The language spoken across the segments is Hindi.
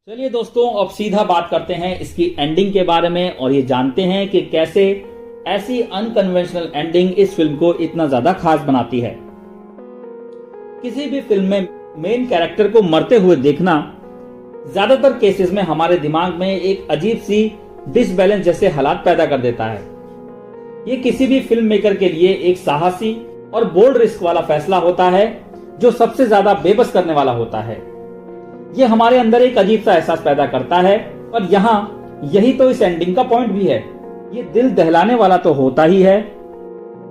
चलिए दोस्तों, अब सीधा बात करते हैं इसकी एंडिंग के बारे में और ये जानते हैं कि कैसे ऐसी अनकन्वेंशनल एंडिंग इस फिल्म को इतना ज्यादा खास बनाती है। किसी भी फिल्म में मेन कैरेक्टर को मरते हुए देखना ज्यादातर केसेस में हमारे दिमाग में एक अजीब सी डिसबैलेंस जैसे हालात पैदा कर देता है। ये किसी भी फिल्म मेकर के लिए एक साहसी और बोल्ड रिस्क वाला फैसला होता है जो सबसे ज्यादा बेबस करने वाला होता है। ये हमारे अंदर एक अजीब सा एहसास पैदा करता है और यहाँ यही तो इस एंडिंग का पॉइंट भी है। ये दिल दहलाने वाला तो होता ही है,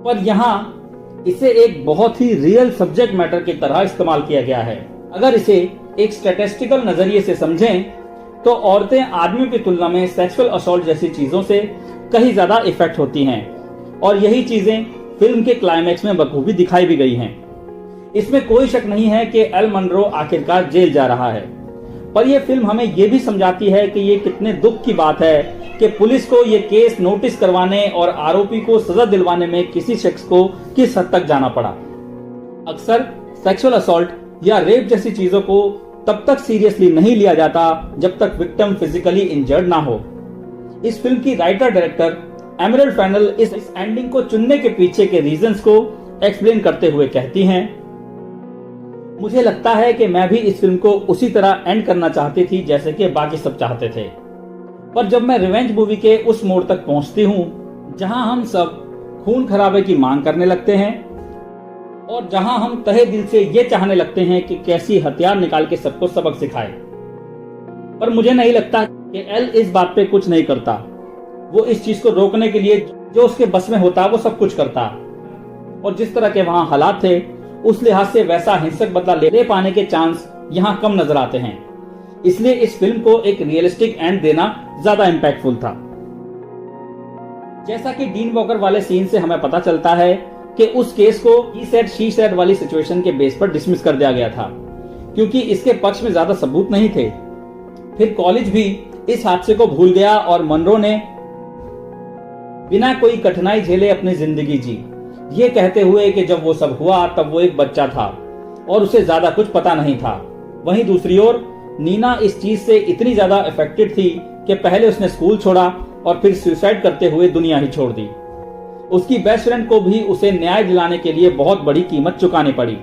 पर यहाँ इसे एक बहुत ही रियल सब्जेक्ट मैटर की तरह इस्तेमाल किया गया है। अगर इसे एक स्टैटिस्टिकल नजरिए से समझें तो औरतें आदमियों की तुलना में सेक्सुअल असॉल्ट जैसी चीजों से कहीं ज्यादा इफेक्ट होती हैं और यही चीजें फिल्म के क्लाइमैक्स में बखूबी दिखाई भी गई हैं। इसमें कोई शक नहीं है कि एल मनरो आखिरकार जेल जा रहा है, पर यह फिल्म हमें यह भी समझाती है कि ये कितने दुख की बात है कि पुलिस को ये केस नोटिस करवाने और आरोपी को सजा दिलवाने में किसी शख्स को किस हद तक जाना पड़ा। अक्सर सेक्सुअल असॉल्ट या रेप जैसी चीजों को तब तक सीरियसली नहीं लिया जाता जब तक विक्टिम फिजिकली इंजर्ड ना हो। इस फिल्म की राइटर डायरेक्टर एमरल्ड फेनल इस एंडिंग को चुनने के पीछे के रीजंस को एक्सप्लेन करते हुए कहती हैं, मुझे लगता है कि मैं भी इस फिल्म को उसी तरह एंड करना चाहती थी जैसे कि बाकी सब चाहते थे, पर जब मैं रिवेंज मूवी के उस मोड़ तक पहुंचती हूं जहां हम सब खून खराबे की मांग करने लगते हैं और जहां हम तहे दिल से ये चाहने लगते हैं कि कैसी हथियार निकाल के सबको सबक सिखाए, पर मुझे नहीं लगता कि एल इस बात पे कुछ नहीं करता। वो इस चीज को रोकने के लिए जो उसके बस में होता वो सब कुछ करता, और जिस तरह के वहां हालात थे उस लिहाज से वैसा हिंसक बदला ले पाने के चांस यहाँ कम नजर आते हैं। इसलिए इस फिल्म को एक रियलिस्टिक एंड देना ज्यादा इम्पैक्टफुल था। जैसा कि डीन वॉकर वाले सीन से हमें पता चलता है कि उस केस को ही सेड शी सेड वाली सिचुएशन के बेस पर डिसमिस कर दिया गया था क्योंकि इसके पक्ष में ज्यादा सबूत नहीं थे। फिर कॉलेज भी इस हादसे को भूल गया और मनरो ने बिना कोई कठिनाई झेले अपनी जिंदगी जी, ये कहते हुए कि जब वो सब हुआ तब वो एक बच्चा था और उसे ज्यादा कुछ पता नहीं था। वहीं दूसरी ओर नीना इस चीज से इतनी ज्यादा अफेक्टेड थी कि पहले उसने स्कूल छोड़ा और फिर सुसाइड करते हुए दुनिया ही छोड़ दी। उसकी बेस्ट फ्रेंड को भी उसे न्याय दिलाने के लिए बहुत बड़ी कीमत चुकानी पड़ी।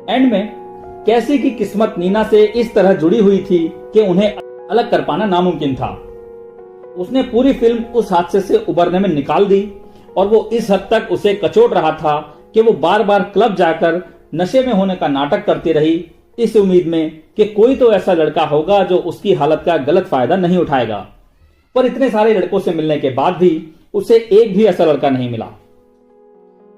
एंड में कैसी की किस्मत नीना से इस तरह जुड़ी हुई थी कि उन्हें अलग कर पाना नामुमकिन था। उसने पूरी फिल्म उस हादसे से उबरने में निकाल दी और वो इस हद तक उसे कचोट रहा था कि वो बार बार क्लब जाकर नशे में होने का नाटक करती रही, इस उम्मीद में कि कोई तो ऐसा लड़का होगा जो उसकी हालत का गलत फायदा नहीं उठाएगा। पर इतने सारे लड़कों से मिलने के बाद भी उसे एक भी ऐसा लड़का नहीं मिला।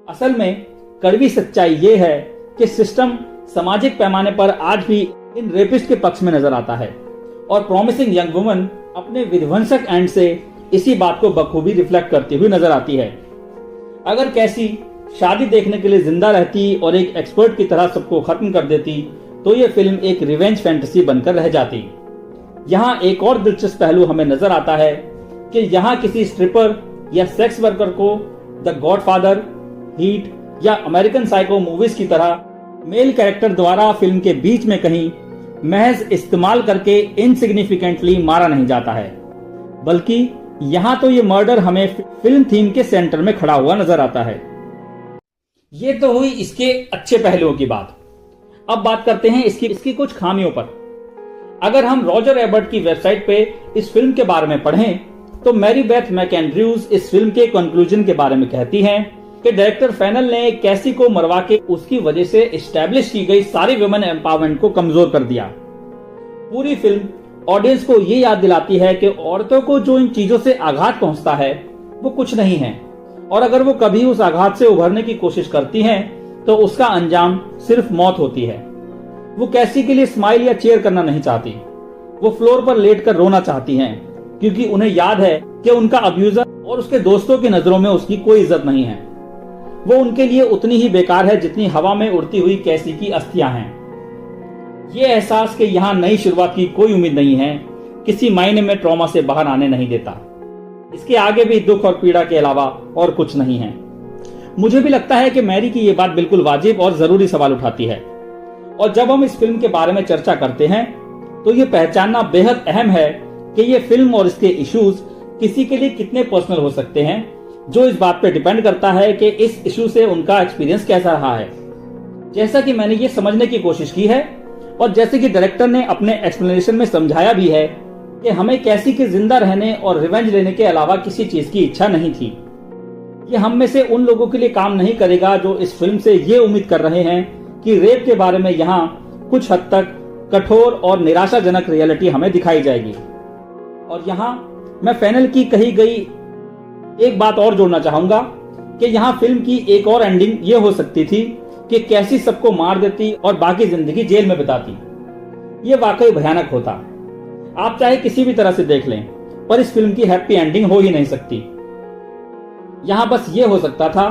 असल में कड़वी सच्चाई ये है कि सिस्टम सामाजिक पैमाने पर आज भी इन रेपिस्ट के पक्ष में नजर आता है और प्रॉमिसिंग यंग वुमन अपने विध्वंसक एंड से इसी बात को बखूबी रिफ्लेक्ट करती हुई नजर आती है। अगर कैसी शादी देखने के लिए जिंदा रहती और एक एक्सपर्ट की तरह सबको खत्म कर देती तो ये फिल्म एक रिवेंज फैंटेसी बनकर रह जाती। यहाँ एक और दिलचस्प पहलू हमें नजर आता है कि यहाँ किसी स्ट्रिपर या सेक्स वर्कर को द गॉडफादर, हीट या अमेरिकन साइको मूवीज की तरह मेल कैरेक्टर द्वारा फिल्म के बीच में कहीं महज इस्तेमाल करके इनसिग्निफिकेंटली मारा नहीं जाता है, बल्कि यहाँ तो ये मर्डर हमें फिल्म थीम के सेंटर में खड़ा हुआ नजर आता है। ये तो हुई इसके अच्छे पहलुओं की बात। अब बात करते हैं इसकी कुछ खामियों पर। अगर हम रॉजर एबर्ट की वेबसाइट पे इस फिल्म के बारे में पढ़ें तो मैरी बेथ मैकेंड्रयूज इस फिल्म के कंक्लूजन के बारे में कहती हैं कि डायरेक्टर फेनल ने कैसी को मरवा के उसकी वजह से एस्टैब्लिश की गई सारी वुमेन एम्पावरमेंट को कमजोर कर दिया। पूरी फिल्म ऑडियंस को ये याद दिलाती है कि औरतों को जो इन चीजों से आघात पहुंचता है वो कुछ नहीं है, और अगर वो कभी उस आघात से उभरने की कोशिश करती हैं तो उसका अंजाम सिर्फ मौत होती है। वो कैसी के लिए स्माइल या चीयर करना नहीं चाहती, वो फ्लोर पर लेटकर रोना चाहती हैं क्योंकि उन्हें याद है कि उनका अब्यूजर और उसके दोस्तों की नजरों में उसकी कोई इज्जत नहीं है। वो उनके लिए उतनी ही बेकार है जितनी हवा में उड़ती हुई कैसी की अस्थियां हैं। ये एहसास कि यहाँ नई शुरुआत की कोई उम्मीद नहीं है किसी मायने में ट्रॉमा से बाहर आने नहीं देता। इसके आगे भी दुख और पीड़ा के अलावा और कुछ नहीं है। मुझे भी लगता है कि मैरी की ये बात बिल्कुल वाजिब और जरूरी सवाल उठाती है, और जब हम इस फिल्म के बारे में चर्चा करते हैं तो ये पहचानना बेहद अहम है कि ये फिल्म और इसके इश्यूज किसी के लिए कितने पर्सनल हो सकते हैं, जो इस बात पे डिपेंड करता है कि इस इशू से उनका एक्सपीरियंस कैसा रहा है। जैसा कि मैंने ये समझने की कोशिश की है और जैसे कि डायरेक्टर ने अपने एक्सप्लेनेशन में समझाया भी है कि हमें कैसी के जिंदा रहने और रिवेंज लेने के अलावा किसी चीज की इच्छा नहीं थी। ये हम में से उन लोगों के लिए काम नहीं करेगा जो इस फिल्म से ये उम्मीद कर रहे हैं कि रेप के बारे में यहाँ कुछ हद तक कठोर और निराशाजनक रियलिटी हमें दिखाई जाएगी। और यहाँ मैं फैनल की कही गई एक बात और जोड़ना चाहूंगा कि यहाँ फिल्म की एक और एंडिंग ये हो सकती थी कि कैसी सबको मार देती और बाकी जिंदगी जेल में बिताती। ये वाकई भयानक होता। आप चाहे किसी भी तरह से देख लें, पर इस फिल्म की हैप्पी एंडिंग हो ही नहीं सकती। यहाँ बस ये हो सकता था,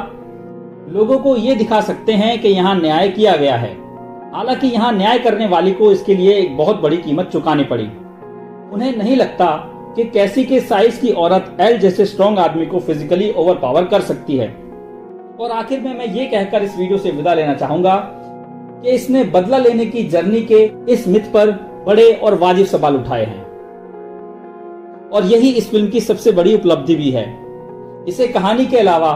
लोगों को ये दिखा सकते हैं कि यहाँ न्याय किया गया है। हालांकि यहाँ न्याय करने वाली को इसके लिए एक बहुत बड़ी कीमत चुकानी पड़ी। उन्हें नहीं लगता कि कैसी के साइज की औरत एल जैसे स्ट्रॉन्ग आदमी को फिजिकली ओवरपावर कर सकती है। और आखिर में मैं ये कहकर इस वीडियो से विदा लेना चाहूंगा कि इसने बदला लेने की जर्नी के इस मिथ पर बड़े और वाजिब सवाल उठाए हैं, और यही इस फिल्म की सबसे बड़ी उपलब्धि भी है। इसे कहानी के अलावा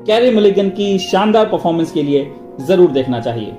कैरी मलिगन की शानदार परफॉर्मेंस के लिए जरूर देखना चाहिए।